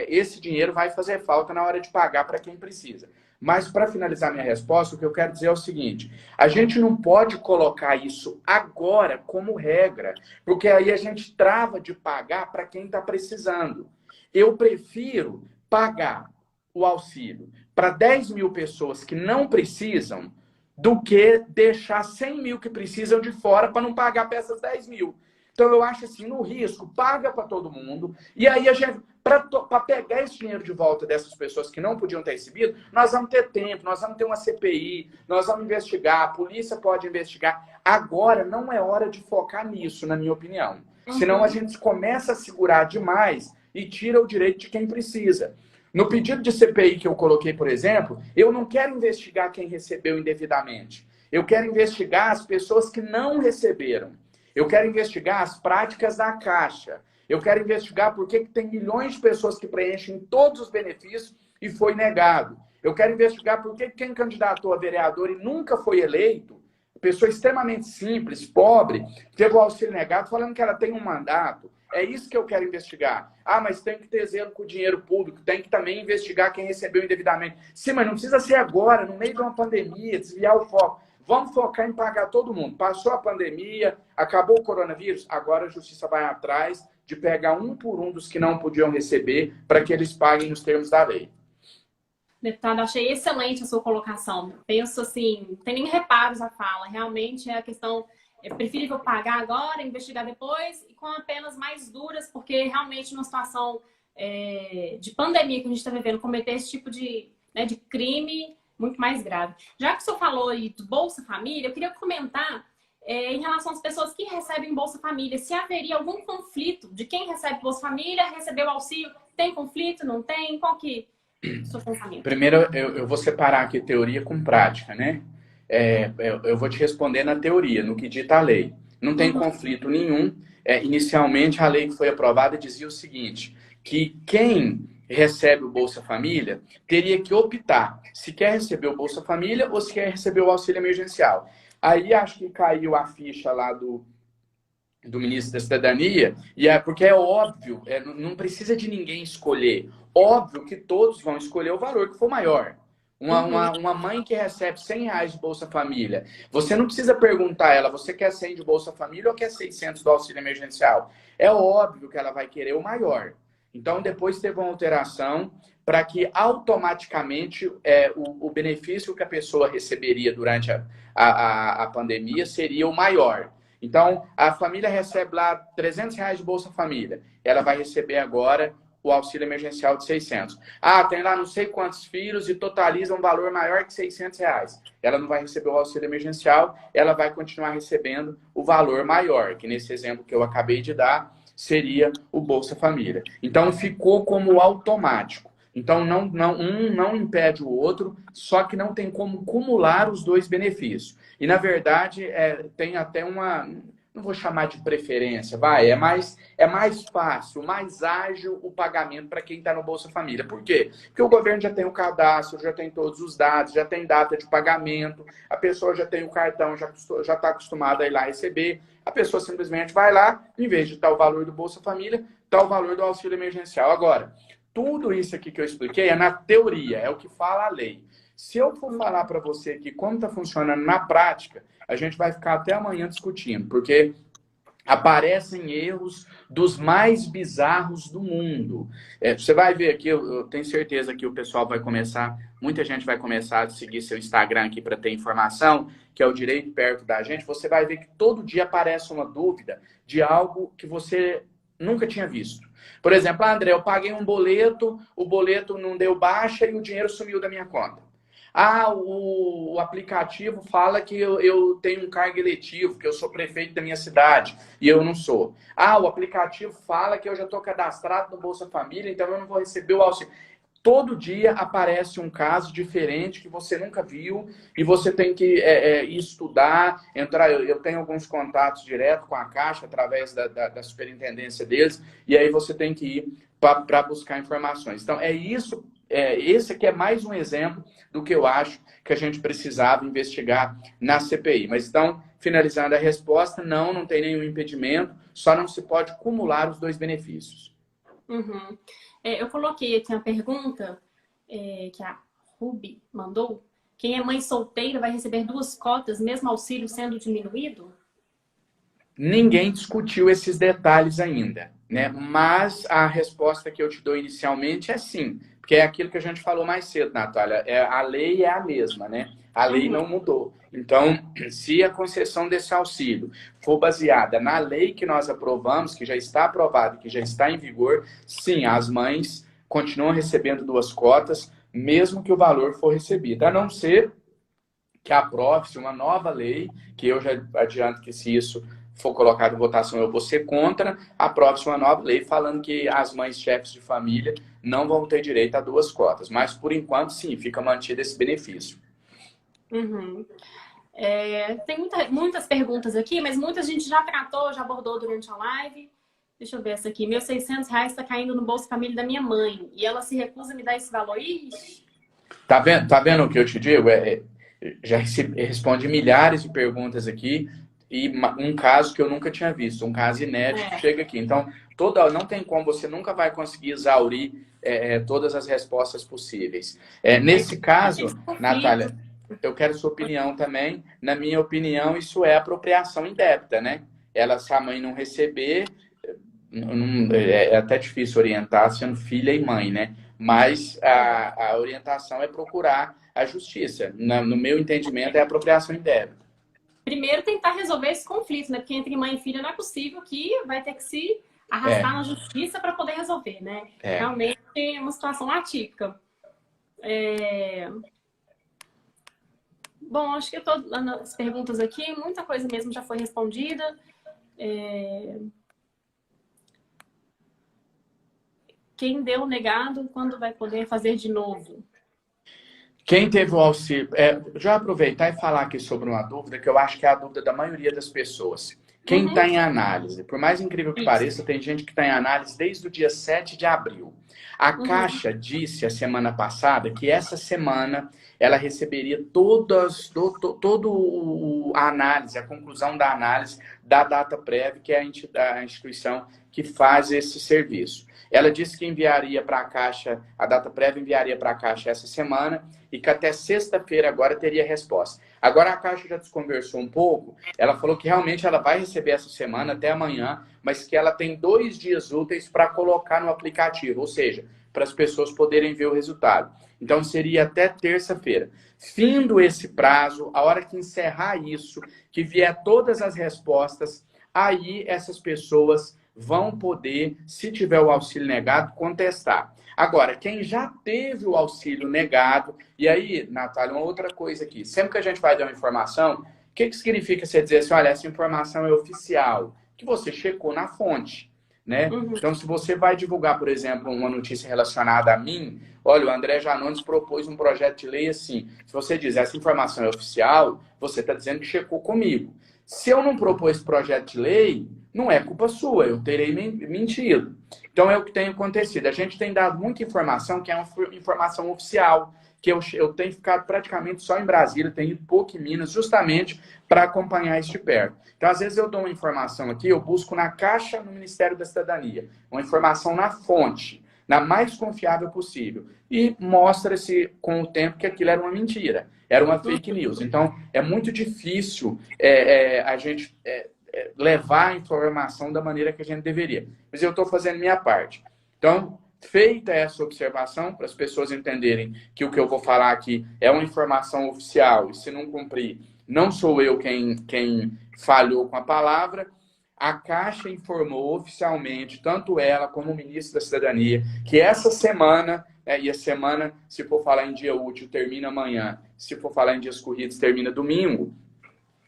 [SPEAKER 2] esse dinheiro vai fazer falta na hora de pagar para quem precisa. Mas, para finalizar minha resposta, o que eu quero dizer é o seguinte, a gente não pode colocar isso agora como regra, porque aí a gente trava de pagar para quem está precisando. Eu prefiro pagar o auxílio para 10 mil pessoas que não precisam do que deixar 100 mil que precisam de fora para não pagar para essas 10 mil. Então, eu acho assim, no risco, paga para todo mundo, e aí a gente... Para pegar esse dinheiro de volta dessas pessoas que não podiam ter recebido, nós vamos ter tempo, nós vamos ter uma CPI, nós vamos investigar, a polícia pode investigar. Agora não é hora de focar nisso, na minha opinião. Senão a gente começa a segurar demais e tira o direito de quem precisa. No pedido de CPI que eu coloquei, por exemplo, eu não quero investigar quem recebeu indevidamente. Eu quero investigar as pessoas que não receberam. Eu quero investigar as práticas da Caixa. Eu quero investigar por que tem milhões de pessoas que preenchem todos os benefícios e foi negado. Eu quero investigar por que quem candidatou a vereador e nunca foi eleito, pessoa extremamente simples, pobre, teve o auxílio negado falando que ela tem um mandato. É isso que eu quero investigar. Mas tem que ter zelo com o dinheiro público, tem que também investigar quem recebeu indevidamente. Sim, mas não precisa ser agora, no meio de uma pandemia, desviar o foco. Vamos focar em pagar todo mundo. Passou a pandemia, acabou o coronavírus, agora a justiça vai atrás de pegar um por um dos que não podiam receber para que eles paguem nos termos da lei.
[SPEAKER 1] Deputada, achei excelente a sua colocação. Penso assim, não tem nem reparos à fala. Realmente é a questão, é preferível pagar agora, investigar depois e com penas mais duras, porque realmente numa situação de pandemia que a gente está vivendo, cometer esse tipo de crime muito mais grave. Já que o senhor falou aí do Bolsa Família, eu queria comentar em relação às pessoas que recebem Bolsa Família, se haveria algum conflito de quem recebe Bolsa Família, recebeu auxílio, tem conflito, não tem? Qual que é o seu pensamento?
[SPEAKER 2] Primeiro, eu vou separar aqui teoria com prática, né? Eu vou te responder na teoria, no que dita a lei. Não tem conflito nenhum. Inicialmente, a lei que foi aprovada dizia o seguinte, que quem recebe o Bolsa Família teria que optar se quer receber o Bolsa Família ou se quer receber o auxílio emergencial. Aí acho que caiu a ficha lá do ministro da Cidadania, porque é óbvio, não precisa de ninguém escolher. Óbvio que todos vão escolher o valor que for maior. Uma mãe que recebe R$ 100 de Bolsa Família, você não precisa perguntar a ela, você quer 100 de Bolsa Família ou quer 600 do auxílio emergencial? É óbvio que ela vai querer o maior. Então, depois teve uma alteração para que automaticamente o benefício que a pessoa receberia durante a pandemia seria o maior. Então, a família recebe lá R$ 300 de Bolsa Família. Ela vai receber agora o auxílio emergencial de 600. Tem lá não sei quantos filhos e totaliza um valor maior que R$ 600. Ela não vai receber o auxílio emergencial, ela vai continuar recebendo o valor maior, que nesse exemplo que eu acabei de dar, seria o Bolsa Família. Então, ficou como automático. Então, um não impede o outro, só que não tem como acumular os dois benefícios. E, na verdade, tem até uma... Não vou chamar de preferência, é mais fácil, mais ágil o pagamento para quem está no Bolsa Família. Por quê? Porque o governo já tem o cadastro, já tem todos os dados, já tem data de pagamento, a pessoa já tem o cartão, já está acostumada a ir lá receber. A pessoa simplesmente vai lá, em vez de estar o valor do Bolsa Família, está o valor do auxílio emergencial. Agora, tudo isso aqui que eu expliquei é na teoria, é o que fala a lei. Se eu for falar para você aqui como está funcionando na prática, a gente vai ficar até amanhã discutindo, porque aparecem erros dos mais bizarros do mundo. Você vai ver aqui, eu tenho certeza que o pessoal vai começar, muita gente vai começar a seguir seu Instagram aqui para ter informação, que é o Direito Perto da Gente. Você vai ver que todo dia aparece uma dúvida de algo que você nunca tinha visto. Por exemplo, André, eu paguei um boleto, o boleto não deu baixa e o dinheiro sumiu da minha conta. O aplicativo fala que eu tenho um cargo eletivo, que eu sou prefeito da minha cidade e eu não sou. O aplicativo fala que eu já estou cadastrado no Bolsa Família, então eu não vou receber o auxílio. Todo dia aparece um caso diferente que você nunca viu e você tem que estudar, entrar. Eu tenho alguns contatos direto com a Caixa através da superintendência deles e aí você tem que ir para buscar informações. Então, isso. Esse aqui é mais um exemplo do que eu acho que a gente precisava investigar na CPI. Mas então, finalizando a resposta, não tem nenhum impedimento, só não se pode acumular os dois benefícios.
[SPEAKER 1] Eu coloquei aqui uma pergunta que a Ruby mandou. Quem é mãe solteira vai receber 2 cotas, mesmo auxílio sendo diminuído?
[SPEAKER 2] Ninguém discutiu esses detalhes ainda, né? Mas a resposta que eu te dou inicialmente é sim. Porque é aquilo que a gente falou mais cedo, Natália. A lei é a mesma, né? A lei não mudou. Então, se a concessão desse auxílio for baseada na lei que nós aprovamos, que já está aprovada, que já está em vigor, sim, as mães continuam recebendo 2 cotas, mesmo que o valor for recebido. A não ser que aprove-se uma nova lei, que eu já adianto que se isso for colocado em votação, eu vou ser contra, aprove-se uma nova lei falando que as mães chefes de família não vão ter direito a 2 cotas. Mas, por enquanto, sim, fica mantido esse benefício.
[SPEAKER 1] Tem muitas perguntas aqui, mas muitas a gente já tratou, já abordou durante a live. Deixa eu ver essa aqui. Meus R$ 600 está caindo no Bolsa Família da minha mãe. E ela se recusa a me dar esse valor. Ixi.
[SPEAKER 2] Tá vendo o que eu te digo? Já respondi milhares de perguntas aqui. E um caso que eu nunca tinha visto, um caso inédito que chega aqui. Então, não tem como, você nunca vai conseguir exaurir todas as respostas possíveis. Nesse caso, Natália, eu quero sua opinião também. Na minha opinião, isso é apropriação indébita, né? Se a mãe não receber, é até difícil orientar sendo filha e mãe, né? Mas a orientação é procurar a justiça. No meu entendimento, é apropriação indébita.
[SPEAKER 1] Primeiro tentar resolver esse conflito, né? Porque entre mãe e filha não é possível, que vai ter que se arrastar na justiça para poder resolver, né? Realmente é uma situação atípica. Bom, acho que eu tô dando as perguntas aqui, muita coisa mesmo já foi respondida. Quem deu negado, quando vai poder fazer de novo?
[SPEAKER 2] Quem teve o auxílio... já aproveitar e falar aqui sobre uma dúvida, que eu acho que é a dúvida da maioria das pessoas. Quem está
[SPEAKER 1] Uhum.
[SPEAKER 2] em análise, por mais incrível que
[SPEAKER 1] Isso.
[SPEAKER 2] pareça, tem gente que está em análise desde o dia 7 de abril. A
[SPEAKER 1] Uhum.
[SPEAKER 2] Caixa disse a semana passada que essa semana ela receberia a análise, a conclusão da análise da DataPrev, que é a instituição que faz esse serviço. Ela disse que enviaria para a Caixa, a DataPrev enviaria para a Caixa essa semana e que até sexta-feira agora teria resposta. Agora a Caixa já desconversou um pouco, ela falou que realmente ela vai receber essa semana, até amanhã, mas que ela tem 2 dias úteis para colocar no aplicativo, ou seja, para as pessoas poderem ver o resultado. Então seria até terça-feira. Findo esse prazo, a hora que encerrar isso, que vier todas as respostas, aí essas pessoas vão poder, se tiver o auxílio negado, contestar. Agora, quem já teve o auxílio negado, e aí, Natália, uma outra coisa aqui, sempre que a gente vai dar uma informação, o que significa você dizer assim, olha, essa informação é oficial? Que você checou na fonte, né?
[SPEAKER 1] Uhum.
[SPEAKER 2] Então, se você vai divulgar, por exemplo, uma notícia relacionada a mim, olha, o André Janones propôs um projeto de lei assim, se você diz essa informação é oficial, você está dizendo que checou comigo. Se eu não propor esse projeto de lei, não é culpa sua, eu terei mentido. Então é o que tem acontecido. A gente tem dado muita informação que é uma informação oficial, que eu tenho ficado praticamente só em Brasília, tenho ido pouco em Minas, justamente para acompanhar isso de perto. Então, às vezes eu dou uma informação aqui, eu busco na Caixa, no Ministério da Cidadania, uma informação na fonte, na mais confiável possível, e mostra-se com o tempo que aquilo era uma mentira, era uma fake news. Então, é muito difícil a gente levar a informação da maneira que a gente deveria. Mas eu estou fazendo minha parte. Então, feita essa observação, para as pessoas entenderem que o que eu vou falar aqui é uma informação oficial, e se não cumprir, não sou eu quem falhou com a palavra, a Caixa informou oficialmente, tanto ela como o ministro da Cidadania, que essa semana, e a semana, se for falar em dia útil, termina amanhã, se for falar em dias corridos, termina domingo,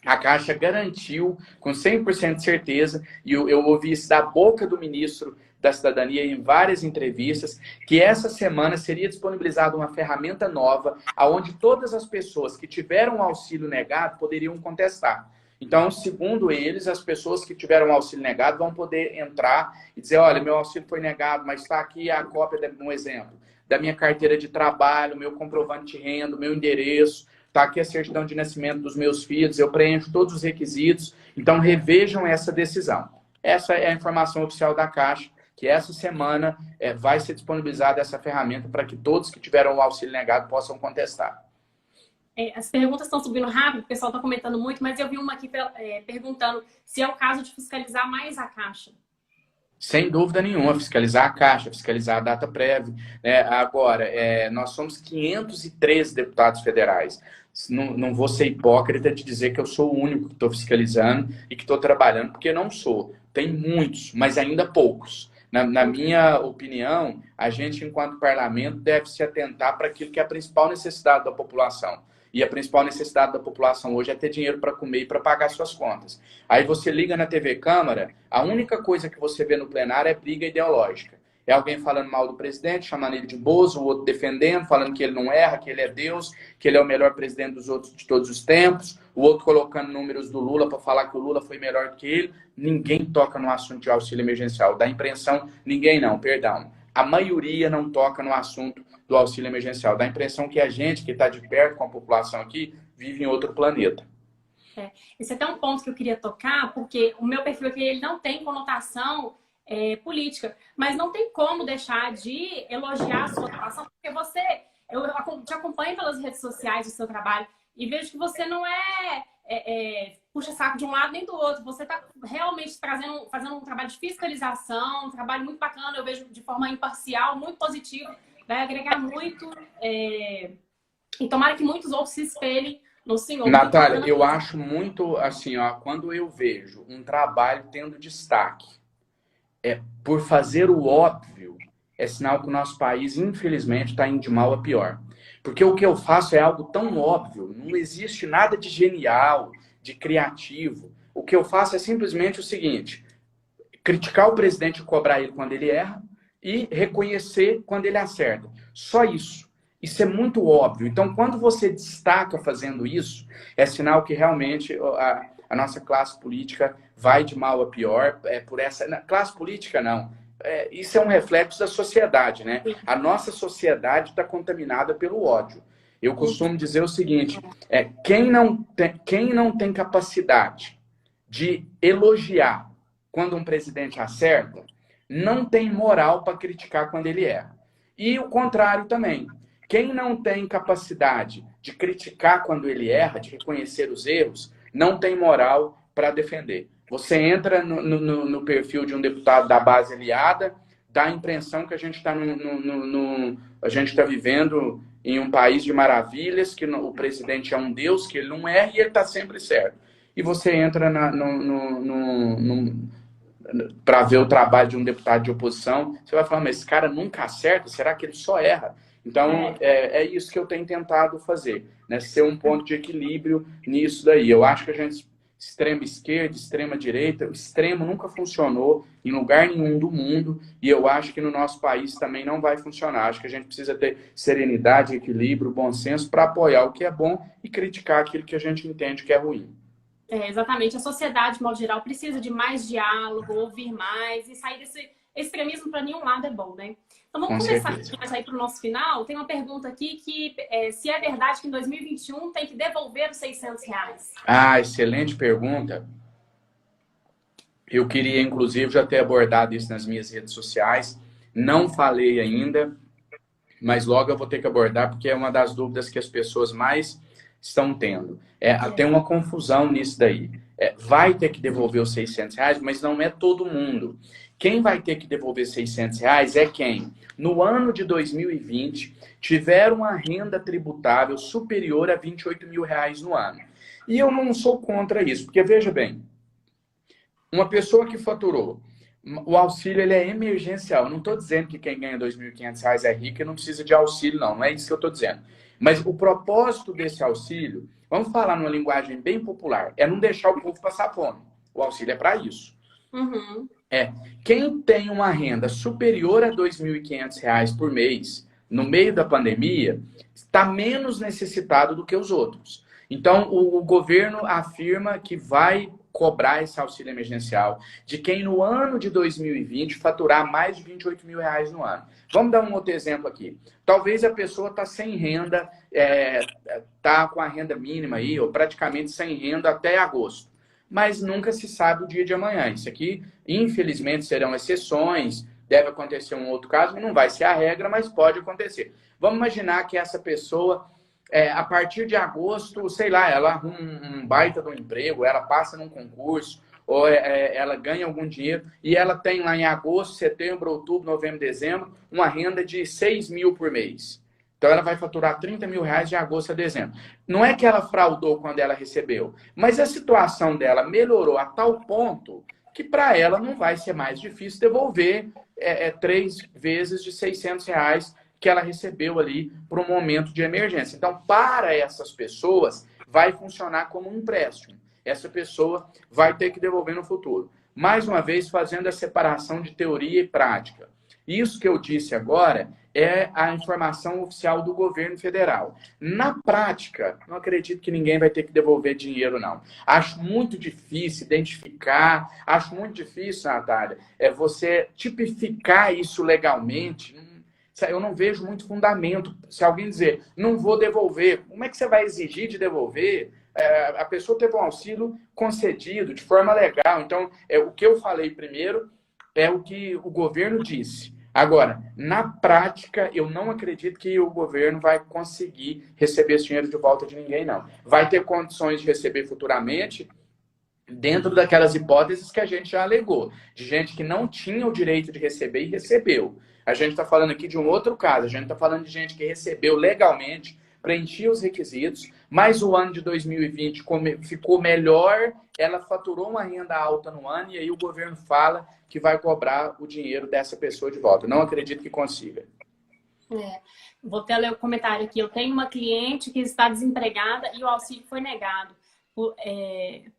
[SPEAKER 2] a Caixa garantiu com 100% de certeza, e eu ouvi isso da boca do ministro da Cidadania em várias entrevistas, que essa semana seria disponibilizada uma ferramenta nova, onde todas as pessoas que tiveram auxílio negado poderiam contestar. Então, segundo eles, as pessoas que tiveram auxílio negado vão poder entrar e dizer, olha, meu auxílio foi negado, mas está aqui a cópia, um exemplo, da minha carteira de trabalho, meu comprovante de renda, meu endereço, está aqui a certidão de nascimento dos meus filhos, eu preencho todos os requisitos, então revejam essa decisão. Essa é a informação oficial da Caixa, que essa semana vai ser disponibilizada essa ferramenta para que todos que tiveram o auxílio negado possam contestar.
[SPEAKER 1] As perguntas estão subindo rápido, o pessoal está comentando muito, mas eu vi uma aqui perguntando se é o caso de fiscalizar mais a Caixa.
[SPEAKER 2] Sem dúvida nenhuma, fiscalizar a Caixa, fiscalizar a DataPrev. Agora, nós somos 513 deputados federais. Não vou ser hipócrita de dizer que eu sou o único que estou fiscalizando e que estou trabalhando, porque não sou. Tem muitos, mas ainda poucos. Na minha opinião, a gente, enquanto parlamento, deve se atentar para aquilo que é a principal necessidade da população. E a principal necessidade da população hoje é ter dinheiro para comer e para pagar suas contas. Aí você liga na TV Câmara, a única coisa que você vê no plenário é briga ideológica. É alguém falando mal do presidente, chamando ele de bozo, o outro defendendo, falando que ele não erra, que ele é Deus, que ele é o melhor presidente dos outros de todos os tempos, o outro colocando números do Lula para falar que o Lula foi melhor que ele. Ninguém toca no assunto de auxílio emergencial. Da impressão, ninguém não, perdão. A maioria não toca no assunto do auxílio emergencial. Dá a impressão que a gente que está de perto com a população aqui vive em outro planeta.
[SPEAKER 1] Esse é até um ponto que eu queria tocar, porque o meu perfil aqui ele não tem conotação política, mas não tem como deixar de elogiar a sua atuação, porque eu te acompanho pelas redes sociais do seu trabalho e vejo que você não puxa saco de um lado nem do outro. Você está realmente fazendo um trabalho de fiscalização, um trabalho muito bacana, eu vejo de forma imparcial, muito positivo, vai agregar muito e tomara que muitos outros se espelhem no senhor.
[SPEAKER 2] Natália, eu acho muito assim, quando eu vejo um trabalho tendo destaque, por fazer o óbvio, é sinal que o nosso país, infelizmente, está indo de mal a pior. Porque o que eu faço é algo tão óbvio, não existe nada de genial, de criativo. O que eu faço é simplesmente o seguinte: criticar o presidente e cobrar ele quando ele erra e reconhecer quando ele acerta. Só isso. Isso é muito óbvio. Então, quando você destaca fazendo isso, é sinal que realmente a nossa classe política vai de mal a pior. Por essa classe política, não. Isso é um reflexo da sociedade, né? A nossa sociedade está contaminada pelo ódio. Eu costumo dizer o seguinte: quem não tem capacidade de elogiar quando um presidente acerta, não tem moral para criticar quando ele erra. E o contrário também. Quem não tem capacidade de criticar quando ele erra, de reconhecer os erros, não tem moral para defender. Você entra no perfil de um deputado da base aliada, dá a impressão que a gente está vivendo em um país de maravilhas, que o presidente é um deus, que ele não erra e ele está sempre certo. E você entra para ver o trabalho de um deputado de oposição, você vai falar, mas esse cara nunca acerta? Será que ele só erra? Então, é isso que eu tenho tentado fazer, né? Ser um ponto de equilíbrio nisso daí. Eu acho que a gente, extrema esquerda, extrema direita, o extremo nunca funcionou em lugar nenhum do mundo, e eu acho que no nosso país também não vai funcionar. Acho que a gente precisa ter serenidade, equilíbrio, bom senso para apoiar o que é bom e criticar aquilo que a gente entende que é ruim.
[SPEAKER 1] Exatamente. A sociedade, de modo geral, precisa de mais diálogo, ouvir mais e sair desse extremismo para nenhum lado é bom, né? Então vamos começar aí para o nosso final. Tem uma pergunta aqui que se é verdade que em 2021 tem que devolver os R$600.
[SPEAKER 2] Excelente pergunta. Eu queria, inclusive, já ter abordado isso nas minhas redes sociais. Não falei ainda, mas logo eu vou ter que abordar, porque é uma das dúvidas que as pessoas mais estão tendo. Tem uma confusão nisso daí. Vai ter que devolver os R$600, mas não é todo mundo. Quem vai ter que devolver R$600 é quem, no ano de 2020, tiver uma renda tributável superior a R$28 mil no ano. E eu não sou contra isso, porque veja bem, uma pessoa que faturou, o auxílio ele é emergencial. Eu não estou dizendo que quem ganha R$2.500 é rico e não precisa de auxílio, não é isso que eu estou dizendo. Mas o propósito desse auxílio, vamos falar numa linguagem bem popular, é não deixar o povo passar fome. O auxílio é para isso.
[SPEAKER 1] Uhum.
[SPEAKER 2] Quem tem uma renda superior a R$2.500 por mês, no meio da pandemia, está menos necessitado do que os outros. Então, o governo afirma que vai cobrar esse auxílio emergencial de quem no ano de 2020 faturar mais de R$28 mil no ano. Vamos dar um outro exemplo aqui. Talvez a pessoa está sem renda, está com a renda mínima aí, ou praticamente sem renda até agosto. Mas nunca se sabe o dia de amanhã. Isso aqui, infelizmente, serão exceções, deve acontecer um outro caso, não vai ser a regra, mas pode acontecer. Vamos imaginar que essa pessoa, a partir de agosto, sei lá, ela arruma um baita de um emprego, ela passa num concurso, ou ela ganha algum dinheiro, e ela tem lá em agosto, setembro, outubro, novembro, dezembro, uma renda de 6 mil por mês. Então, ela vai faturar R$30 mil de agosto a dezembro. Não é que ela fraudou quando ela recebeu, mas a situação dela melhorou a tal ponto que para ela não vai ser mais difícil devolver 3 vezes de R$600 que ela recebeu ali para um momento de emergência. Então, para essas pessoas, vai funcionar como um empréstimo. Essa pessoa vai ter que devolver no futuro. Mais uma vez, fazendo a separação de teoria e prática. Isso que eu disse agora é a informação oficial do governo federal. Na prática, não acredito que ninguém vai ter que devolver dinheiro, não. Acho muito difícil identificar, acho muito difícil, Natália, você tipificar isso legalmente. Eu não vejo muito fundamento. Se alguém dizer, não vou devolver, como é que você vai exigir de devolver? A pessoa teve um auxílio concedido de forma legal. Então, o que eu falei primeiro é o que o governo disse. Agora, na prática, eu não acredito que o governo vai conseguir receber esse dinheiro de volta de ninguém, não. Vai ter condições de receber futuramente, dentro daquelas hipóteses que a gente já alegou, de gente que não tinha o direito de receber e recebeu. A gente está falando aqui de um outro caso, a gente está falando de gente que recebeu legalmente, preenchia os requisitos, mas o ano de 2020 ficou melhor, ela faturou uma renda alta no ano e aí o governo fala que vai cobrar o dinheiro dessa pessoa de volta. Não acredito que consiga.
[SPEAKER 1] Vou até ler o comentário aqui. Eu tenho uma cliente que está desempregada e o auxílio foi negado.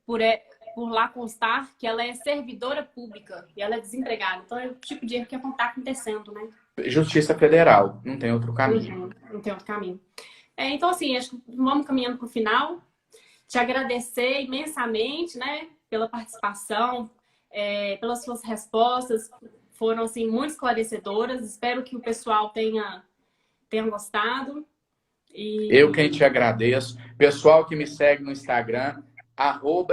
[SPEAKER 1] Por lá constar que ela é servidora pública e ela é desempregada. Então é o tipo de erro que está acontecendo, né?
[SPEAKER 2] Justiça Federal, não tem outro caminho.
[SPEAKER 1] Não tem outro caminho. Então, assim, acho que vamos caminhando para o final. Te agradecer imensamente, né, pela participação, pelas suas respostas. Foram, assim, muito esclarecedoras. Espero que o pessoal tenha gostado.
[SPEAKER 2] Eu quem te agradeço. Pessoal que me segue no Instagram,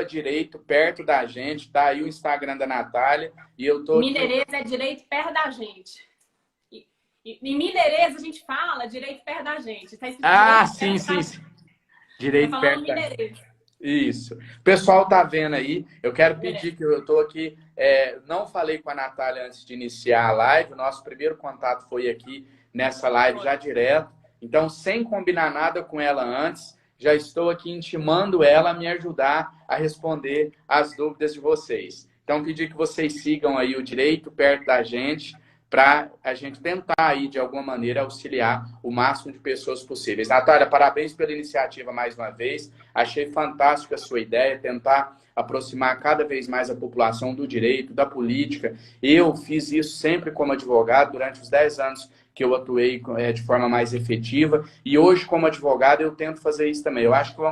[SPEAKER 2] @direito perto da gente, tá aí o Instagram da Natália. E eu tô
[SPEAKER 1] Mineirês é direito perto da gente. Em Mineirês a gente fala direito perto da gente. Tá escrito
[SPEAKER 2] sim. Direito
[SPEAKER 1] tá
[SPEAKER 2] perto da
[SPEAKER 1] Mineirês.
[SPEAKER 2] gente. Isso. O pessoal tá vendo aí. Eu quero pedir que eu tô aqui. Não falei com a Natália antes de iniciar a live. O nosso primeiro contato foi aqui nessa live já direto. Então, sem combinar nada com ela antes, já estou aqui intimando ela a me ajudar a responder as dúvidas de vocês. Então, pedir que vocês sigam aí o Direito Perto da Gente, para a gente tentar aí, de alguma maneira, auxiliar o máximo de pessoas possíveis. Natália, parabéns pela iniciativa mais uma vez. Achei fantástica a sua ideia, tentar aproximar cada vez mais a população do direito, da política. Eu fiz isso sempre como advogado durante os 10 anos que eu atuei de forma mais efetiva. E hoje, como advogado, eu tento fazer isso também. Eu acho que,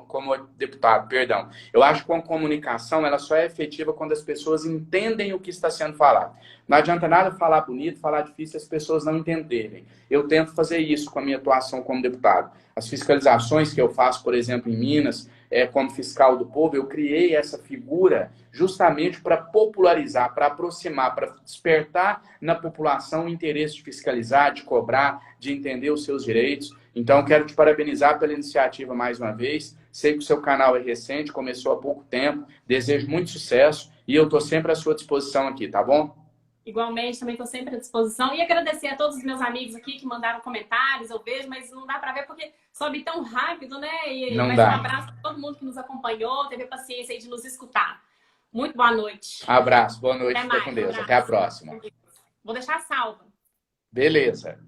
[SPEAKER 2] como deputado, perdão, eu acho que a comunicação ela só é efetiva quando as pessoas entendem o que está sendo falado. Não adianta nada falar bonito, falar difícil, as pessoas não entenderem. Eu tento fazer isso com a minha atuação como deputado. As fiscalizações que eu faço, por exemplo, em Minas, como fiscal do povo, eu criei essa figura justamente para popularizar, para aproximar, para despertar na população o interesse de fiscalizar, de cobrar, de entender os seus direitos. Então, quero te parabenizar pela iniciativa mais uma vez. Sei que o seu canal é recente, começou há pouco tempo. Desejo muito sucesso e eu estou sempre à sua disposição aqui, tá bom?
[SPEAKER 1] Igualmente, também estou sempre à disposição. E agradecer a todos os meus amigos aqui que mandaram comentários, eu vejo, mas não dá para ver porque sobe tão rápido, né?
[SPEAKER 2] Não
[SPEAKER 1] mas
[SPEAKER 2] dá.
[SPEAKER 1] Um abraço para todo mundo que nos acompanhou, teve paciência aí de nos escutar. Muito boa noite.
[SPEAKER 2] Abraço, boa noite,
[SPEAKER 1] Até
[SPEAKER 2] fica
[SPEAKER 1] mais,
[SPEAKER 2] com Deus.
[SPEAKER 1] abraço.
[SPEAKER 2] Até a próxima.
[SPEAKER 1] Vou deixar salva.
[SPEAKER 2] Beleza.